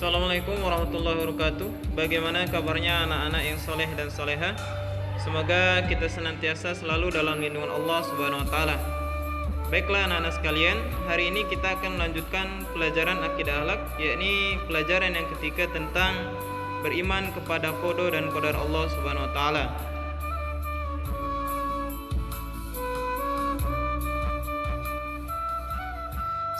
Assalamualaikum warahmatullahi wabarakatuh. Bagaimana kabarnya anak-anak yang soleh dan soleha? Semoga kita senantiasa selalu dalam lindungan Allah Subhanahu wa Ta'ala. Baiklah anak-anak sekalian, hari ini kita akan melanjutkan pelajaran akidah akhlak, yakni pelajaran yang ketiga tentang beriman kepada qada dan qadar Allah Subhanahu wa Ta'ala.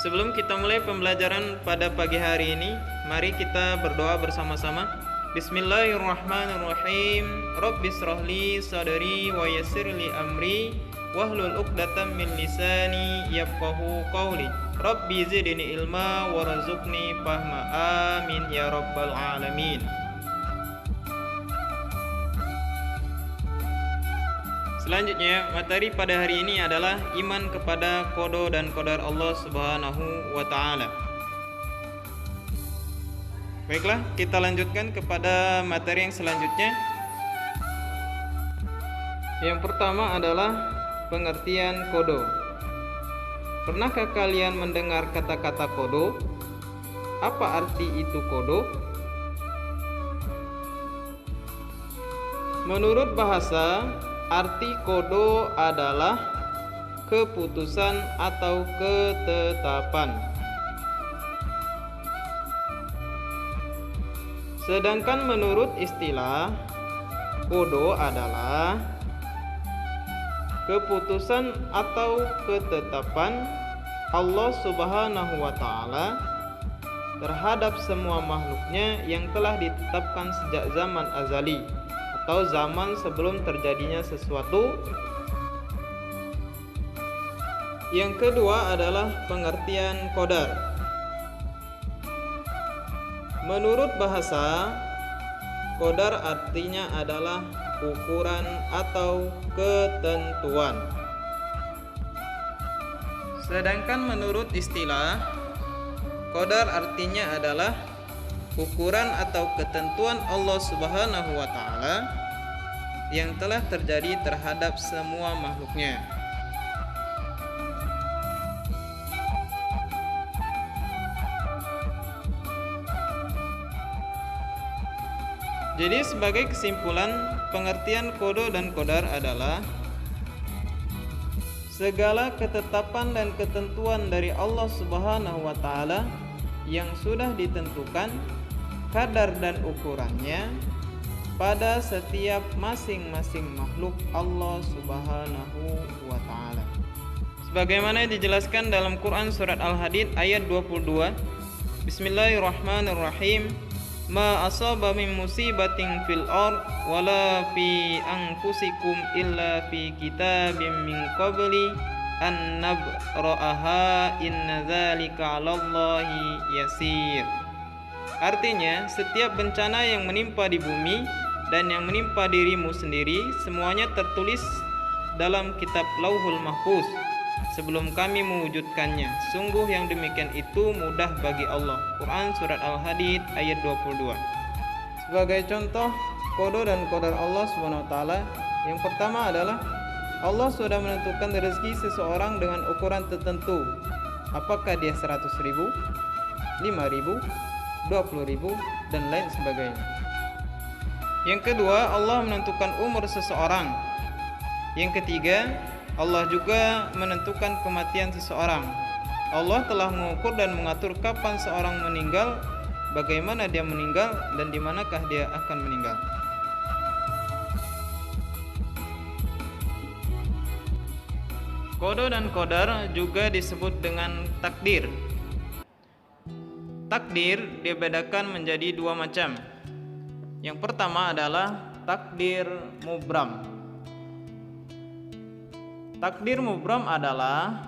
Sebelum kita mulai pembelajaran pada pagi hari ini, mari kita berdoa bersama-sama. Bismillahirrahmanirrahim. Rabbis shrahli sadri wa yassirli amri wahlul 'uqdatam min lisani yafqahu qawli. Rabbi zidni ilma warzuqni fahma. Amin ya rabbal alamin. Selanjutnya, materi pada hari ini adalah iman kepada qada dan qadar Allah Subhanahu wa Ta'ala. Baiklah, kita lanjutkan kepada materi yang selanjutnya. Yang pertama adalah pengertian qada. Pernahkah kalian mendengar kata-kata qada? Apa arti itu qada? Menurut bahasa, arti qada adalah keputusan atau ketetapan. Sedangkan menurut istilah, qada adalah keputusan atau ketetapan Allah Subhanahu wa Ta'ala terhadap semua makhluknya yang telah ditetapkan sejak zaman azali atau zaman sebelum terjadinya sesuatu. Yang kedua adalah pengertian qadar. Menurut bahasa, qadar artinya adalah ukuran atau ketentuan. Sedangkan menurut istilah, qadar artinya adalah ukuran atau ketentuan Allah Subhanahu wa Ta'ala yang telah terjadi terhadap semua makhluknya. Jadi sebagai kesimpulan, pengertian qada dan qadar adalah segala ketetapan dan ketentuan dari Allah Subhanahu wa Ta'ala yang sudah ditentukan kadar dan ukurannya pada setiap masing-masing makhluk Allah Subhanahu wa Ta'ala. Sebagaimana dijelaskan dalam Quran surat Al-Hadid ayat 22. Bismillahirrahmanirrahim. Ma asaba min musibatin fil ard wala fi anfusikum illa fi kitabim min qabli an nabra'aha inna dzalika 'alallahi yasir. Artinya, setiap bencana yang menimpa di bumi dan yang menimpa dirimu sendiri semuanya tertulis dalam kitab Lauhul Mahfuz sebelum kami mewujudkannya. Sungguh yang demikian itu mudah bagi Allah. Quran surat Al-Hadid ayat 22. Sebagai contoh qada dan qadar Allah Subhanahu wa Ta'ala, yang pertama adalah Allah sudah menentukan rezeki seseorang dengan ukuran tertentu. Apakah dia 100.000, 5.000, 20.000 dan lain sebagainya. Yang kedua, Allah menentukan umur seseorang. Yang ketiga, Allah juga menentukan kematian seseorang. Allah telah mengukur dan mengatur kapan seorang meninggal, bagaimana dia meninggal, dan di manakah dia akan meninggal. Qada dan qadar juga disebut dengan takdir. Takdir dibedakan menjadi dua macam. Yang pertama adalah takdir mubram. Takdir mubram adalah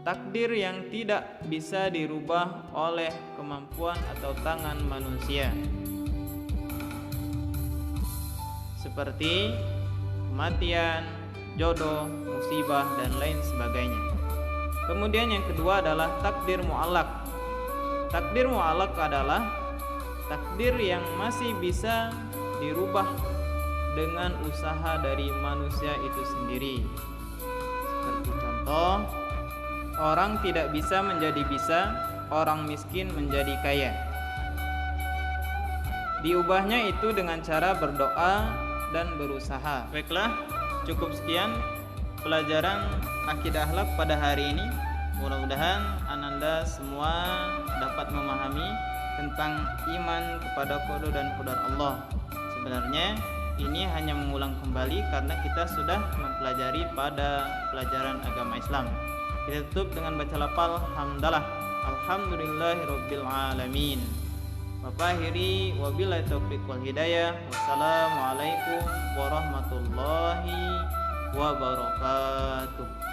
takdir yang tidak bisa dirubah oleh kemampuan atau tangan manusia, seperti kematian, jodoh, musibah, dan lain sebagainya. Kemudian yang kedua adalah takdir mu'allaq. Takdir mu'allaq adalah takdir yang masih bisa dirubah dengan usaha dari manusia itu sendiri. Seperti contoh, orang tidak bisa menjadi bisa, orang miskin menjadi kaya. Diubahnya itu dengan cara berdoa dan berusaha. Baiklah, cukup sekian pelajaran akidah akhlak pada hari ini. Mudah-mudahan Ananda semua dapat memahami tentang iman kepada qada dan qadar Allah. Sebenarnya ini hanya mengulang kembali karena kita sudah mempelajari pada pelajaran agama Islam. Kita tutup dengan baca lafal hamdalah. Alhamdulillahirabbil alamin. Wafahiri wabillahi taufiq wal hidayah. Wassalamualaikum warahmatullahi wabarakatuh.